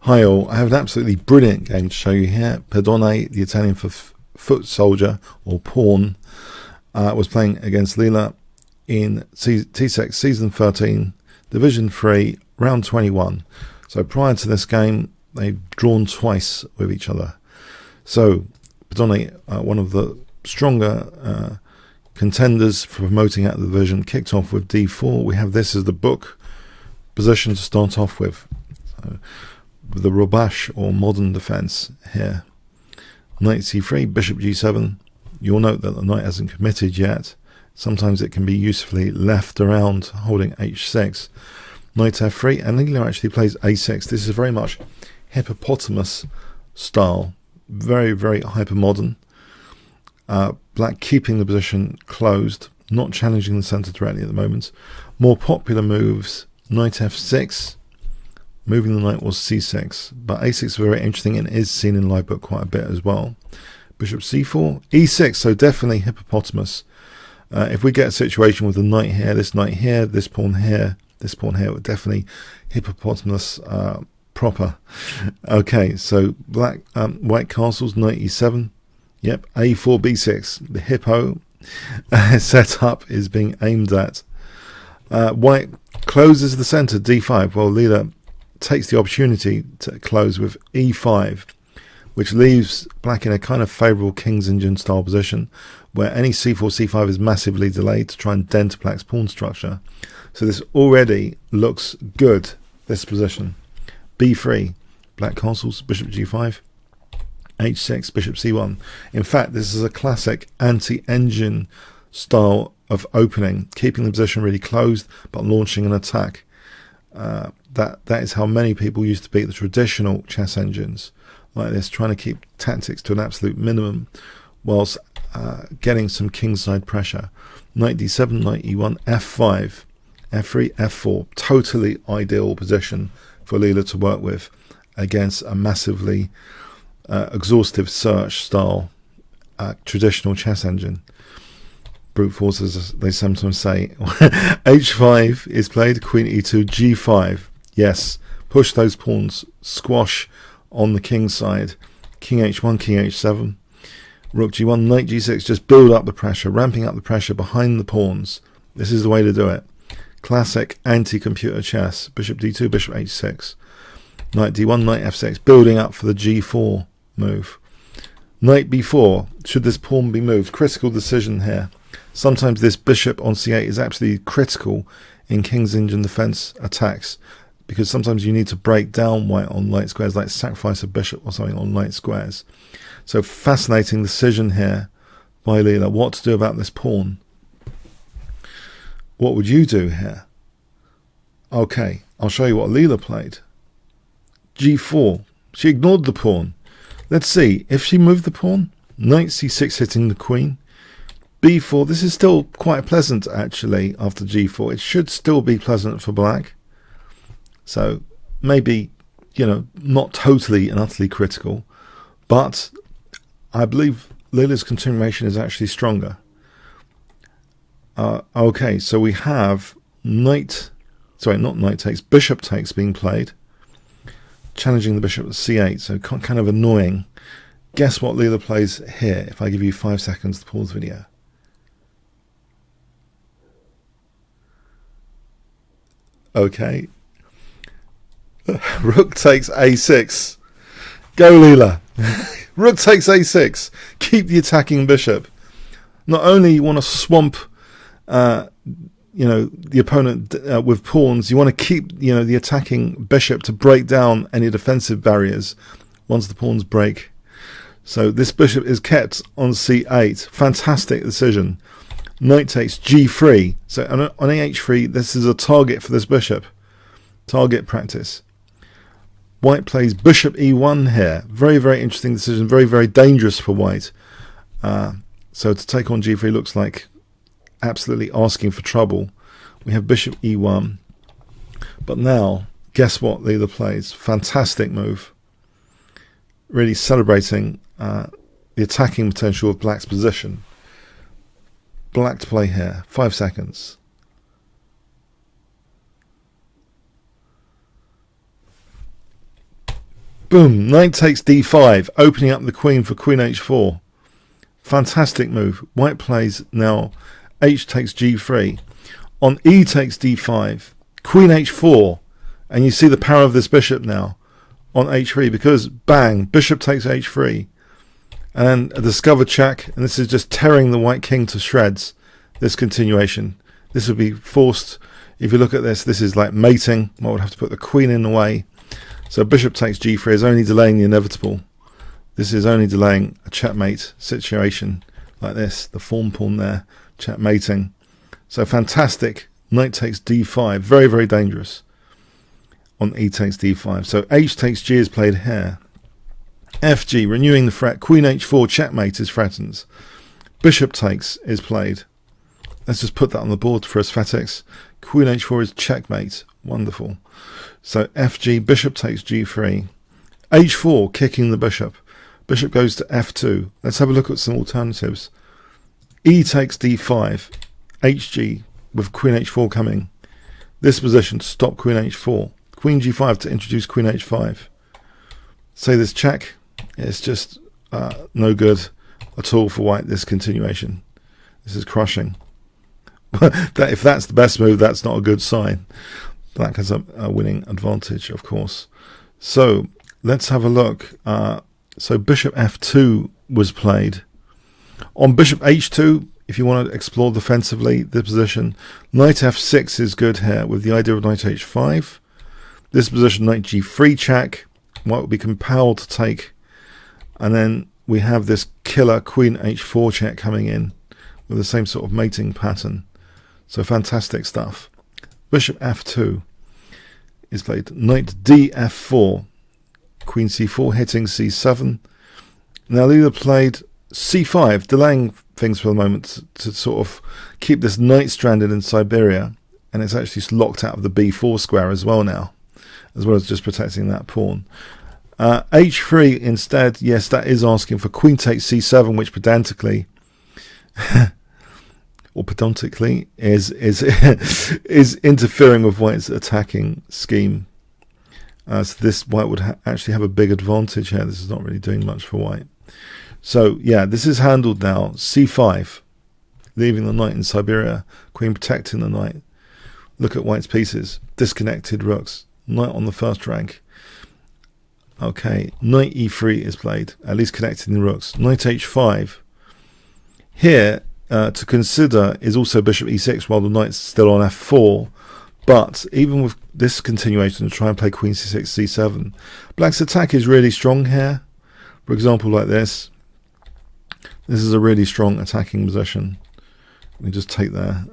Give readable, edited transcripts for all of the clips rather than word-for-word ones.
Hi all, I have an absolutely brilliant game to show you here. Pedone, the Italian for foot soldier or pawn, was playing against Leela in TCEC Season 13, Division 3, Round 21. So prior to this game, they've drawn twice with each other. So Pedone, one of the stronger contenders for promoting out of the division, kicked off with d4. We have this as the book position to start off with. So, with the Robash or modern defense here. Knight c3, bishop g7. You'll note that the knight hasn't committed yet. Sometimes it can be usefully left around holding h6. Knight f3, and Leela actually plays a6. This is very much Hippopotamus style. Very, very hyper modern. Black keeping the position closed, not challenging the center directly at the moment. More popular moves, knight f6. Moving the knight was c6, but a6 is very interesting and is seen in live book quite a bit as well. Bishop c4, e6, so definitely Hippopotamus. If we get a situation with the knight here, this pawn here, this pawn here, definitely Hippopotamus proper. Okay, so black, white castles, knight e7. Yep, a4, b6. The hippo setup is being aimed at. White closes the center, d5. Well, Leela takes the opportunity to close with e5, which leaves black in a kind of favourable King's Engine style position where any c4, c5 is massively delayed to try and dent black's pawn structure. So this already looks good, this position. b3, black castles, bishop g5, h6, bishop c1. In fact, this is a classic anti-engine style of opening, keeping the position really closed but launching an attack. That is how many people used to beat the traditional chess engines like this, trying to keep tactics to an absolute minimum whilst getting some kingside pressure. Knight d7, knight e1, f5, f3, f4. Totally ideal position for Leela to work with against a massively exhaustive search style traditional chess engine. Brute force, as they sometimes say. h5 is played, queen e2, g5. Yes, push those pawns, squash on the king side. King h1, king h7, rook g1, knight g6. Just build up the pressure, ramping up the pressure behind the pawns. This is the way to do it. Classic anti-computer chess. Bishop d2, bishop h6. Knight d1, knight f6, building up for the g4 move. Knight b4, should this pawn be moved? Critical decision here. Sometimes this bishop on c8 is absolutely critical in King's Engine defense attacks, because sometimes you need to break down white on light squares, like sacrifice a bishop or something on light squares. So fascinating decision here by Leela. What to do about this pawn? What would you do here? Okay, I'll show you what Leela played. g4. She ignored the pawn. Let's see, if she moved the pawn, knight c6 hitting the queen. b4, this is still quite pleasant actually after g4. It should still be pleasant for black. So maybe, not totally and utterly critical, but I believe Leela's continuation is actually stronger. Okay, so we have bishop takes being played, challenging the bishop at c8, so kind of annoying. Guess what Leela plays here if I give you 5 seconds to pause the video. Okay. Rook takes a6. Go Leela. Rook takes a6. Keep the attacking bishop. Not only you want to swamp the opponent with pawns, you want to keep the attacking bishop to break down any defensive barriers once the pawns break. So this bishop is kept on c8. Fantastic decision. Knight takes g3. So on ah3, this is a target for this bishop. Target practice. White plays bishop e1 here. Very, very interesting decision. Very, very dangerous for white. So to take on g3 looks like absolutely asking for trouble. We have bishop e1. But now, guess what Leela plays? Fantastic move. Really celebrating the attacking potential of black's position. Black to play here. 5 seconds. Boom, knight takes d5, opening up the queen for queen h4. Fantastic move. White plays now h takes g3. On e takes d5, queen h4, and you see the power of this bishop now on h3, because bang, bishop takes h3, and a discovered check, and this is just tearing the white king to shreds. This continuation, this would be forced. If you look at this, this is like mating. I would have to put the queen in the way. So bishop takes g3 is only delaying the inevitable. This is only delaying a checkmate situation like this, the form pawn there, checkmating. So fantastic. Knight takes d5, very, very dangerous. On e takes d5. So h takes g is played here. fg, renewing the threat. Queen h4, checkmate is threatened. Bishop takes is played. Let's just put that on the board for aesthetics. Queen h4 is checkmate. Wonderful. So fg, bishop takes g3. h4, kicking the bishop. Bishop goes to f2. Let's have a look at some alternatives. E takes d5. hg, with queen h4 coming. This position to stop queen h4. Queen g5 to introduce queen h5. Say this check. It's just no good at all for white, this continuation. This is crushing. If that's the best move, that's not a good sign. Black has a winning advantage, of course. So let's have a look. So bishop f2 was played. On bishop h2, if you want to explore defensively the position, knight f6 is good here with the idea of knight h5. This position, knight g3 check, white will be compelled to take. And then we have this killer queen h4 check coming in with the same sort of mating pattern. So fantastic stuff. Bishop f2 is played. Knight df4. Queen c4 hitting c7. Now Leela played c5, delaying things for the moment to sort of keep this knight stranded in Siberia. And it's actually locked out of the b4 square as well now, as well as just protecting that pawn. h3 instead, yes, that is asking for queen takes c7, which pedantically or pedontically is interfering with white's attacking scheme. So this white would actually have a big advantage here. This is not really doing much for white. So yeah, this is handled now. c5, leaving the knight in Siberia, queen protecting the knight. Look at white's pieces, disconnected rooks, knight on the first rank. Okay, knight e3 is played, at least connecting the rooks. Knight h5. Here, to consider is also bishop e6 while the knight's still on f4. But even with this continuation to try and play queen c6, c7, black's attack is really strong here. For example, like this. This is a really strong attacking position. We just take there,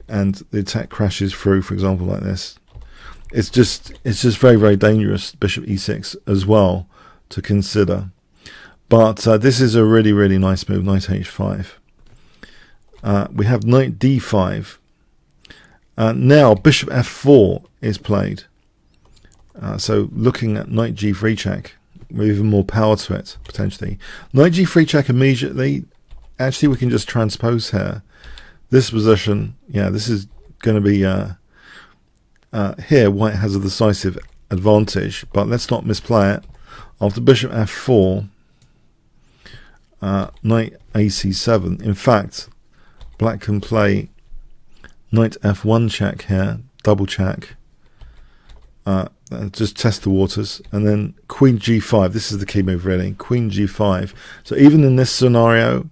and the attack crashes through. For example, like this. It's just very, very dangerous. Bishop e6 as well to consider. But this is a really, really nice move. Knight h5. We have knight d5. Now bishop f4 is played. So looking at knight g3 check with even more power to it potentially. Knight g3 check immediately. Actually, we can just transpose here. This position, yeah, this is going to be here. White has a decisive advantage, but let's not misplay it. After bishop f4, knight ac7. In fact, black can play knight f1 check here, double check, just test the waters, and then queen g5. This is the key move really, queen g5. So even in this scenario,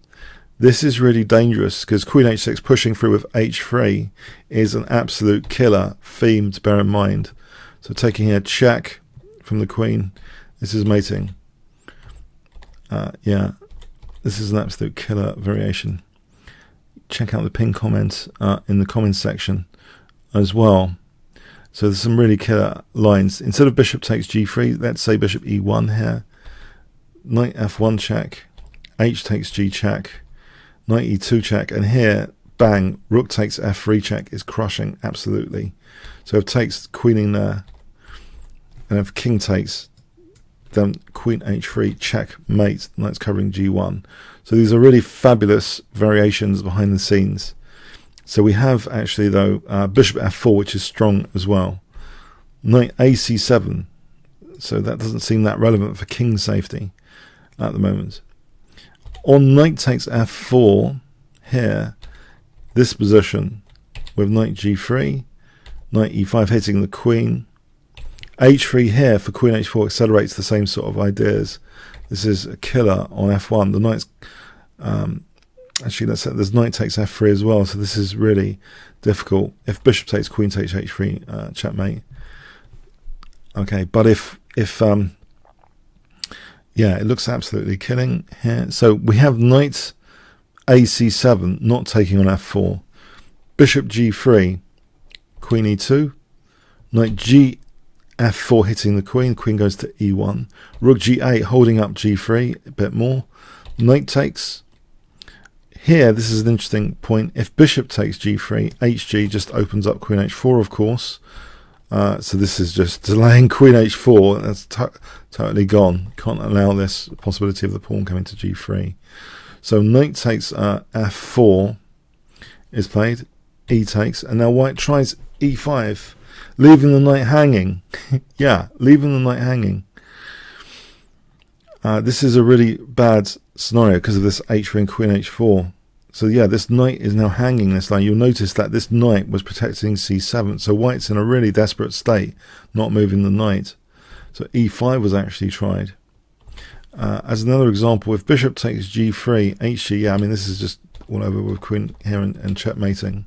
this is really dangerous because queen h6 pushing through with h3 is an absolute killer theme to bear in mind. So taking here check from the queen, this is mating. Yeah, this is an absolute killer variation. Check out the pinned comment in the comments section as well. So there's some really killer lines. Instead of bishop takes g3, let's say bishop e1 here. Knight f1 check, h takes g check, knight e2 check, and here, bang, rook takes f3 check is crushing, absolutely. So if takes queening there, and if king takes, then queen h3 check mate, knight's covering g1. So these are really fabulous variations behind the scenes. So we have actually though bishop f4, which is strong as well. Knight ac7, so that doesn't seem that relevant for king safety at the moment. On knight takes f4 here, this position with knight g3, knight e5 hitting the queen, h3 here for queen h4 accelerates the same sort of ideas. This is a killer on f1. The knight's actually, there's knight takes f3 as well, so this is really difficult. If bishop takes queen takes h3, checkmate. Okay, but if yeah, it looks absolutely killing here. So we have knight ac7 not taking on f4, bishop g3, queen e2, knight g f4 hitting the queen, queen goes to e1, rook g8 holding up g3 a bit more, knight takes. Here, this is an interesting point. If bishop takes g3, hg just opens up queen h4, of course. So this is just delaying queen h4. That's totally gone. Can't allow this possibility of the pawn coming to g3. So knight takes f4 is played. E takes. And now white tries e5, leaving the knight hanging. Yeah, leaving the knight hanging. This is a really bad scenario because of this h3 and queen h4. So yeah, this knight is now hanging this line. You'll notice that this knight was protecting c7. So white's in a really desperate state, not moving the knight. So e5 was actually tried. As another example, if bishop takes g3, hg, yeah, I mean, this is just all over with queen here and checkmating.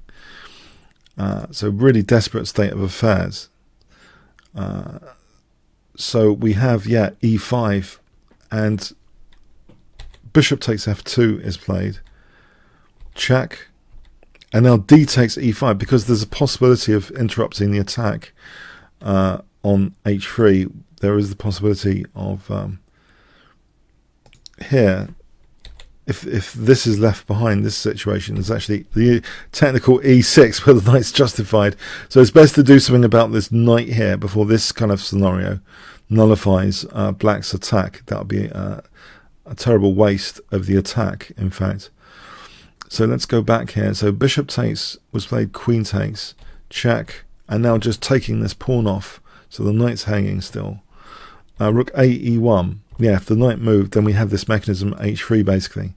So really desperate state of affairs. So we have, yeah, e5 and bishop takes f2 is played. Check, and now d takes e5 because there's a possibility of interrupting the attack on h3. There is the possibility of here, if this is left behind, this situation is actually the technical e6 where the knight's justified. So it's best to do something about this knight here before this kind of scenario nullifies black's attack. That would be a terrible waste of the attack, in fact. So let's go back here. So bishop takes was played, queen takes, check, and now just taking this pawn off. So the knight's hanging still. Rook a e1. Yeah, if the knight moved, then we have this mechanism h3 basically.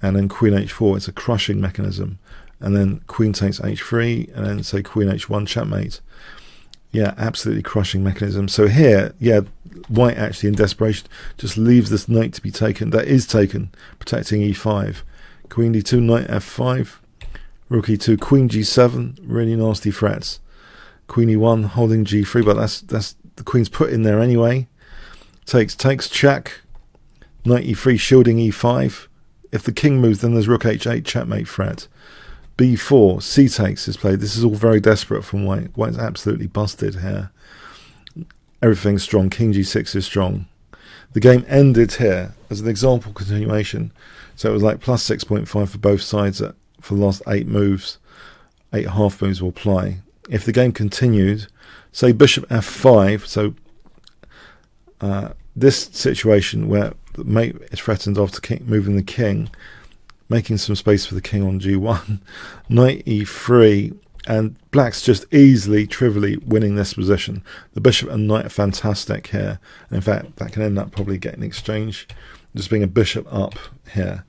And then queen h4, it's a crushing mechanism. And then queen takes h3, and then say queen h1, checkmate. Yeah, absolutely crushing mechanism. So here, yeah, white actually in desperation just leaves this knight to be taken. That is taken, protecting e5. Queen d2, knight f5, rook e2, queen g7, really nasty threats. Queen e1 holding g3, but that's the queen's put in there anyway. Takes, check. Knight e3 shielding e5. If the king moves, then there's rook h8, checkmate threat. b4, c takes is played. This is all very desperate from white. White's absolutely busted here. Everything's strong. King g6 is strong. The game ended here as an example continuation. So it was like plus 6.5 for both sides for the last 8 moves. 8 half moves will apply. If the game continued, say bishop f5, so this situation where the mate is threatened after moving the king, making some space for the king on g1, knight e3, and black's just easily, trivially winning this position. The bishop and knight are fantastic here. And in fact, that can end up probably getting exchange, just being a bishop up here.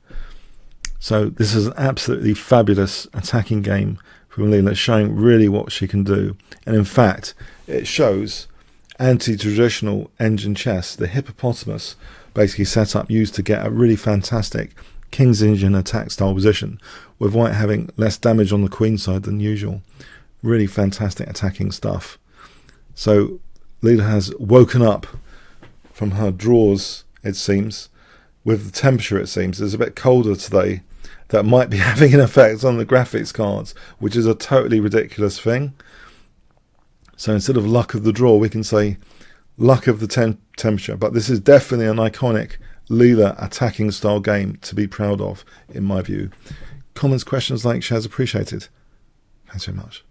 So this is an absolutely fabulous attacking game from Leela, showing really what she can do. And in fact, it shows anti-traditional engine chess, the Hippopotamus, basically set up, used to get a really fantastic King's Engine attack style position, with white having less damage on the queen side than usual. Really fantastic attacking stuff. So Leela has woken up from her draws, it seems, with the temperature, it seems. It's a bit colder today. That might be having an effect on the graphics cards, which is a totally ridiculous thing. So instead of luck of the draw, we can say luck of the temperature. But this is definitely an iconic Leela attacking style game to be proud of, in my view. Comments, questions, likes, shares appreciated. Thanks very much.